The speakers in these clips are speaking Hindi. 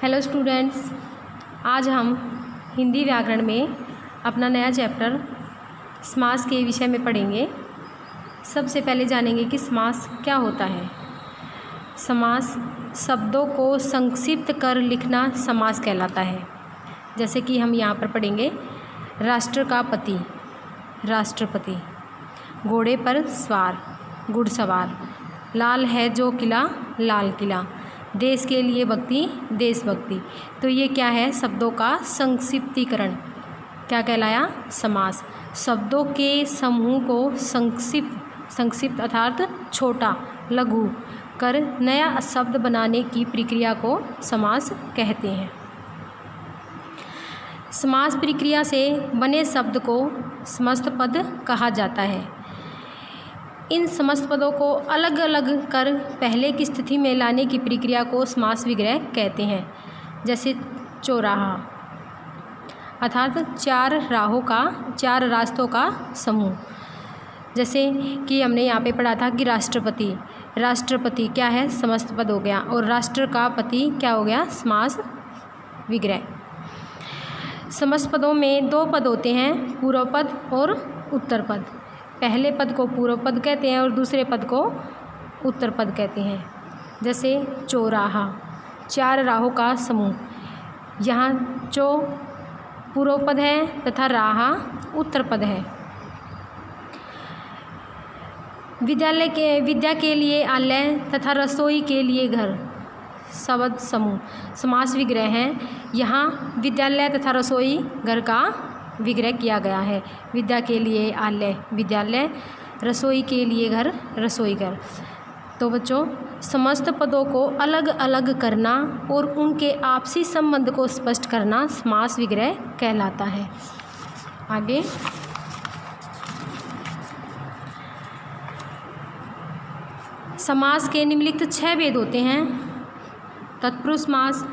हेलो स्टूडेंट्स, आज हम हिंदी व्याकरण में अपना नया चैप्टर समास के विषय में पढ़ेंगे। सबसे पहले जानेंगे कि समास क्या होता है। समास शब्दों को संक्षिप्त कर लिखना समास कहलाता है। जैसे कि हम यहाँ पर पढ़ेंगे, राष्ट्र का पति राष्ट्रपति, घोड़े पर सवार घुड़सवार, लाल है जो किला लाल किला, देश के लिए भक्ति देशभक्ति। तो ये क्या है? शब्दों का संक्षिप्तीकरण क्या कहलाया? समास। शब्दों के समूह को संक्षिप्त अर्थात छोटा लघु कर नया शब्द बनाने की प्रक्रिया को समास कहते हैं। समास प्रक्रिया से बने शब्द को समस्त पद कहा जाता है। इन समस्त पदों को अलग अलग कर पहले की स्थिति में लाने की प्रक्रिया को समास विग्रह कहते हैं। जैसे चौराहा अर्थात चार रास्तों का समूह। जैसे कि हमने यहाँ पे पढ़ा था कि राष्ट्रपति क्या है? समस्त पद हो गया, और राष्ट्र का पति क्या हो गया? समास विग्रह। समस्त पदों में दो पद होते हैं, पूर्व पद और उत्तर पद। पहले पद को पूर्व पद कहते हैं और दूसरे पद को उत्तर पद कहते हैं। जैसे चौराहा, चार राहों का समूह। यहाँ चौ पूर्व पद है तथा राहा उत्तर पद है। विद्या के लिए आलय तथा रसोई के लिए घर शब्द समूह समास विग्रह हैं। यहाँ विद्यालय तथा रसोई घर का विग्रह किया गया है। विद्या के लिए आलय विद्यालय, रसोई के लिए घर रसोई घर। तो बच्चों, समस्त पदों को अलग अलग करना और उनके आपसी संबंध को स्पष्ट करना समास विग्रह कहलाता है। आगे समास के निम्नलिखित 6 भेद होते हैं: तत्पुरुष समास,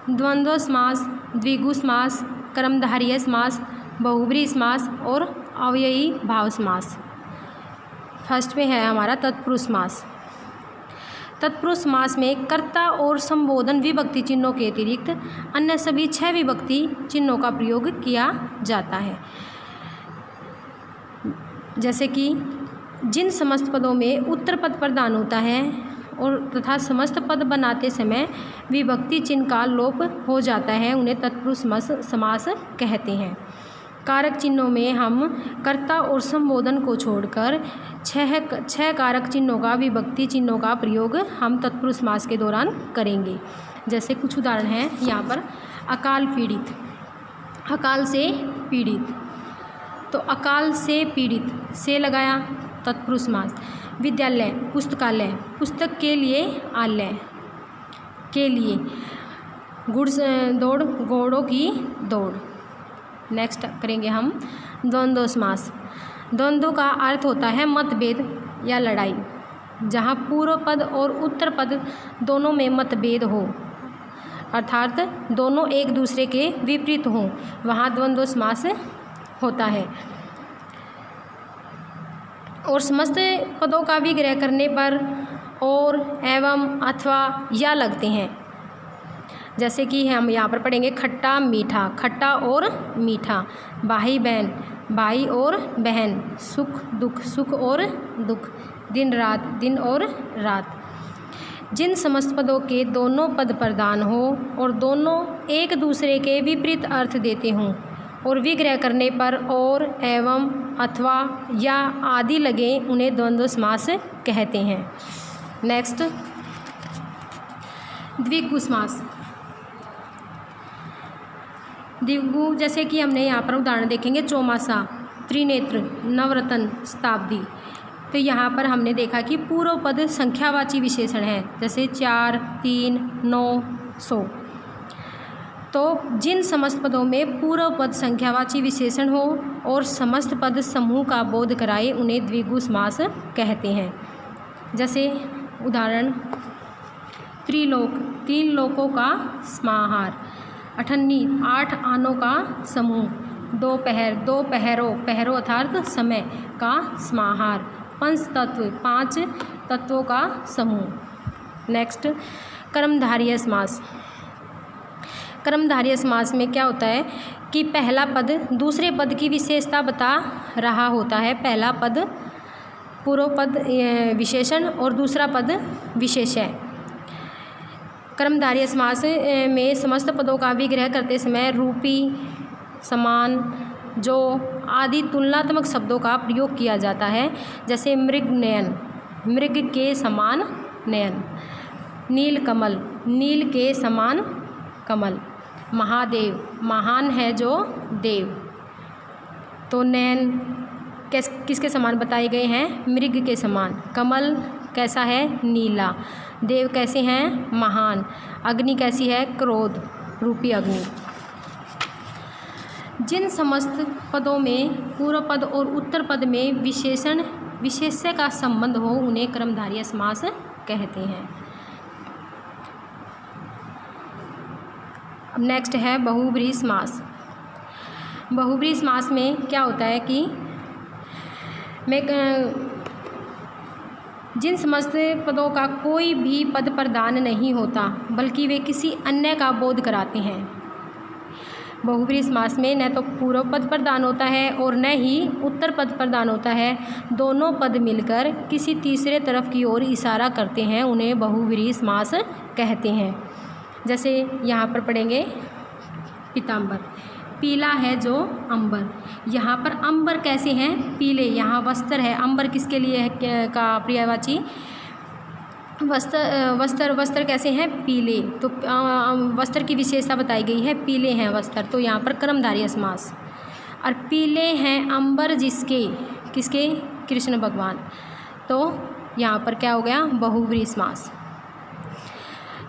द्वंद्व समास, द्विगु समास, कर्मधारय समास, बहुब्रीहि समास और अव्ययी भाव समास। फर्स्ट में है हमारा तत्पुरुष समास। तत्पुरुष समास में कर्ता और संबोधन विभक्ति चिन्हों के अतिरिक्त अन्य सभी 6 विभक्ति चिन्हों का प्रयोग किया जाता है। जैसे कि जिन समस्त पदों में उत्तर पद प्रधान होता है और तथा समस्त पद बनाते समय विभक्ति चिन्ह का लोप हो जाता है, उन्हें तत्पुरुष समास कहते हैं। कारक चिन्हों में हम कर्ता और संबोधन को छोड़कर 6 कारक चिन्हों का विभक्ति चिन्हों का प्रयोग हम तत्पुरुष समास के दौरान करेंगे। जैसे कुछ उदाहरण हैं यहाँ पर। अकाल पीड़ित, अकाल से पीड़ित, तो अकाल से पीड़ित से लगाया तत्पुरुष समास। विद्यालय पुस्तकालय, पुस्तक के लिए आलय के लिए, दौड़ घोड़ों की दौड़। नेक्स्ट करेंगे हम द्वंद्व समास। द्वंद्व का अर्थ होता है मतभेद या लड़ाई। जहाँ पूर्व पद और उत्तर पद दोनों में मतभेद हो अर्थात दोनों एक दूसरे के विपरीत हों, वहाँ द्वंद्व समास होता है। और समस्त पदों का विग्रह करने पर और, एवं, अथवा, या लगते हैं। जैसे कि हम यहाँ पर पढ़ेंगे खट्टा मीठा, खट्टा और मीठा, भाई बहन, भाई और बहन, सुख दुख, सुख और दुख, दिन रात, दिन और रात। जिन समस्त पदों के दोनों पद प्रधान हो और दोनों एक दूसरे के विपरीत अर्थ देते हों और विग्रह करने पर और, एवं, अथवा, या आदि लगे, उन्हें द्वंद्व समास कहते हैं। नेक्स्ट द्विगु समास। द्विगु जैसे कि हमने यहाँ पर उदाहरण देखेंगे, चौमासा, त्रिनेत्र, नवरत्न, शताब्दी। तो यहाँ पर हमने देखा कि पूर्व पद संख्यावाची विशेषण है, जैसे 4, 3, 9, 100। तो जिन समस्त पदों में पूर्व पद संख्यावाची विशेषण हो और समस्त पद समूह का बोध कराए, उन्हें द्विगु समास कहते हैं। जैसे उदाहरण, त्रिलोक, 3 लोकों का समाहार। अठन्नी, 8 आनों का समूह। दोपहर, 2 पहरों अर्थात समय का समाहार। पंचतत्व, 5 तत्वों का समूह। नेक्स्ट कर्मधारय समास। कर्मधारय समास में क्या होता है कि पहला पद दूसरे पद की विशेषता बता रहा होता है। पहला पद पूर्व पद विशेषण और दूसरा पद विशेष्य। कर्मधारय समास में समस्त पदों का विग्रह करते समय रूपी, समान, जो आदि तुलनात्मक शब्दों का प्रयोग किया जाता है। जैसे मृग नयन, मृग के समान नयन। नील कमल, नील के समान कमल। महादेव, महान है जो देव। तो नयन किसके समान बताए गए हैं? मृग के समान। कमल कैसा है? नीला। देव कैसे हैं? महान। अग्नि कैसी है? क्रोध रूपी अग्नि। जिन समस्त पदों में पूर्व पद और उत्तर पद में विशेषण विशेष्य का संबंध हो उन्हें कर्मधारय समास कहते हैं। अब नेक्स्ट है बहुब्रीहि समास। बहुब्रीहि समास में क्या होता है कि जिन समस्त पदों का कोई भी पद प्रधान नहीं होता बल्कि वे किसी अन्य का बोध कराते हैं। बहुब्रीहि समास में न तो पूर्व पद प्रधान होता है और न ही उत्तर पद प्रधान होता है। दोनों पद मिलकर किसी तीसरे तरफ की ओर इशारा करते हैं, उन्हें बहुब्रीहि समास कहते हैं। जैसे यहाँ पर पढ़ेंगे पीताम्बर, पीला है जो अंबर। यहाँ पर अंबर कैसे हैं? पीले। यहाँ वस्त्र है, अंबर किसके लिए है का पर्यायवाची? वस्त्र कैसे हैं? पीले। तो वस्त्र की विशेषता बताई गई है, पीले हैं वस्त्र। तो यहाँ पर कर्मधारय समास। और पीले हैं अंबर जिसके, किसके? कृष्ण भगवान। तो यहाँ पर क्या हो गया? बहुब्रीहि समास।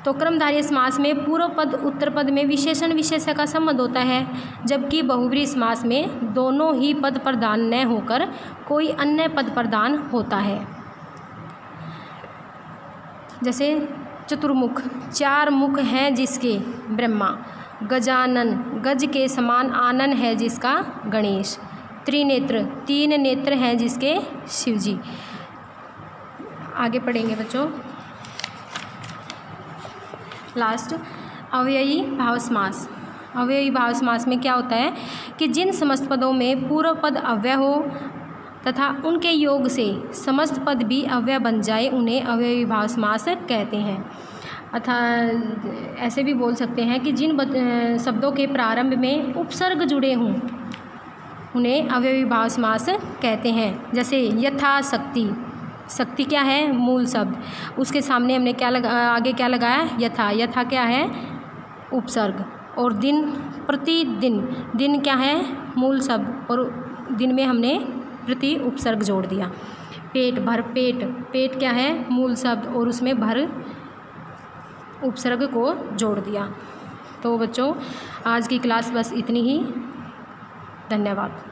तो कर्मधारय समास में पूर्व पद उत्तर पद में विशेषण विशेष्य का संबंध होता है, जबकि बहुब्रीहि समास में दोनों ही पद प्रधान न होकर कोई अन्य पद प्रधान होता है। जैसे चतुर्मुख, चार मुख हैं जिसके? ब्रह्मा। गजानन, गज के समान आनन है जिसका? गणेश। त्रिनेत्र, तीन नेत्र हैं जिसके? शिवजी। आगे पढ़ेंगे बच्चों। लास्ट अव्ययी भाव समास। अव्ययी भाव समास में क्या होता है कि जिन समस्त पदों में पूर्व पद अव्यय हो तथा उनके योग से समस्त पद भी अव्यय बन जाए उन्हें अव्ययी भाव समास कहते हैं। अर्थात ऐसे भी बोल सकते हैं कि जिन शब्दों के प्रारंभ में उपसर्ग जुड़े हों उन्हें अव्ययी भाव समास कहते हैं। जैसे यथाशक्ति, शक्ति क्या है? मूल शब्द। उसके सामने हमने क्या आगे क्या लगाया? यथा। यथा क्या है? उपसर्ग। और दिन, प्रतिदिन, दिन क्या है? मूल शब्द और दिन में हमने प्रति उपसर्ग जोड़ दिया। पेट, भर पेट, पेट क्या है? मूल शब्द और उसमें भर उपसर्ग को जोड़ दिया। तो बच्चों आज की क्लास बस इतनी ही। धन्यवाद।